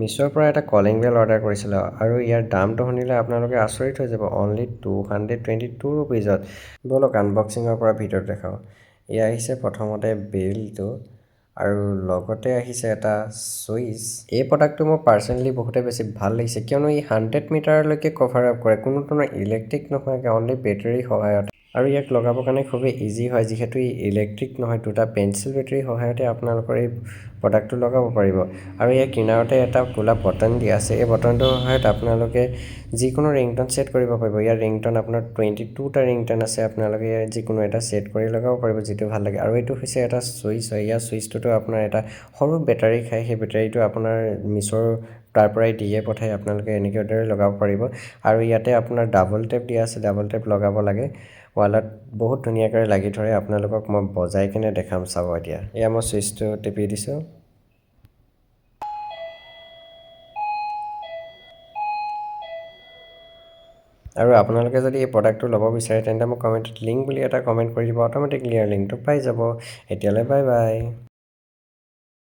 মিছ'ৰ পৰা এটা কলিং বেল অৰ্ডাৰ কৰিছিলোঁ আৰু ইয়াৰ দামটো শুনিলে আপোনালোকে আচৰিত হৈ যাব। অনলি 222 ৰুপিজত। ব'লক আনবক্সিঙৰ পৰা ভিডিঅ'ত দেখাওঁ। এয়া আহিছে প্ৰথমতে বেলটো আৰু লগতে আহিছে এটা ছুইচ। এই প্ৰডাক্টটো মোৰ পাৰ্চনেলি বহুতে বেছি ভাল লাগিছে কিয়নো ই 100 মিটাৰলৈকে কভাৰ আপ কৰে, কোনো ধৰণৰ ইলেক্ট্ৰিক নোহোৱাকৈ অনলি বেটাৰীৰ সহায়ত। আৰু ইয়াক লগাবৰ কাৰণে খুবেই ইজি হয় যিহেতু ই ইলেক্ট্ৰিক নহয়, দুটা পেঞ্চিল বেটাৰীৰ সহায়তে আপোনালোকৰ এই প্ৰডাক্টটো লগাব পাৰিব। আৰু ইয়াৰ কিনাৰতে এটা ক'লা বটন দিয়া আছে। এই বটনটোৰ সহায়ত আপোনালোকে যিকোনো ৰিংটন ছেট কৰিব পাৰিব। ইয়াৰ ৰিংটন আপোনাৰ 22টা ৰিংটন আছে, আপোনালোকে ইয়াৰ যিকোনো এটা ছেট কৰি লগাব পাৰিব যিটো ভাল লাগে। আৰু এইটো হৈছে এটা ছুইচ হয়, ইয়াৰ ছুইচটোতো আপোনাৰ এটা সৰু বেটাৰী খায়, সেই বেটাৰীটো আপোনাৰ মিছ'ৰ তাৰ পৰাই দিয়ে পঠাই আপোনালোকে এনেকৈ দৰে লগাব পাৰিব। আৰু ইয়াতে আপোনাৰ ডাবল টেপ দিয়া আছে, ডাবল টেপ লগাব লাগে। ৱালত বহুত ধুনীয়াকৈ লাগি ধৰে। আপোনালোকক মই বজাই কিনে দেখাম, চাব এতিয়া। এয়া মই ছুইচটো টিপি দিছোঁ। আৰু আপোনালোকে যদি এই প্ৰডাক্টটো ল'ব বিচাৰে তেন্তে মোক কমেণ্টত লিংক বুলি এটা কমেণ্ট কৰি দিব, অট'মেটিকলি ইয়াৰ লিংকটো পাই যাব। এতিয়ালৈ বাই বাই।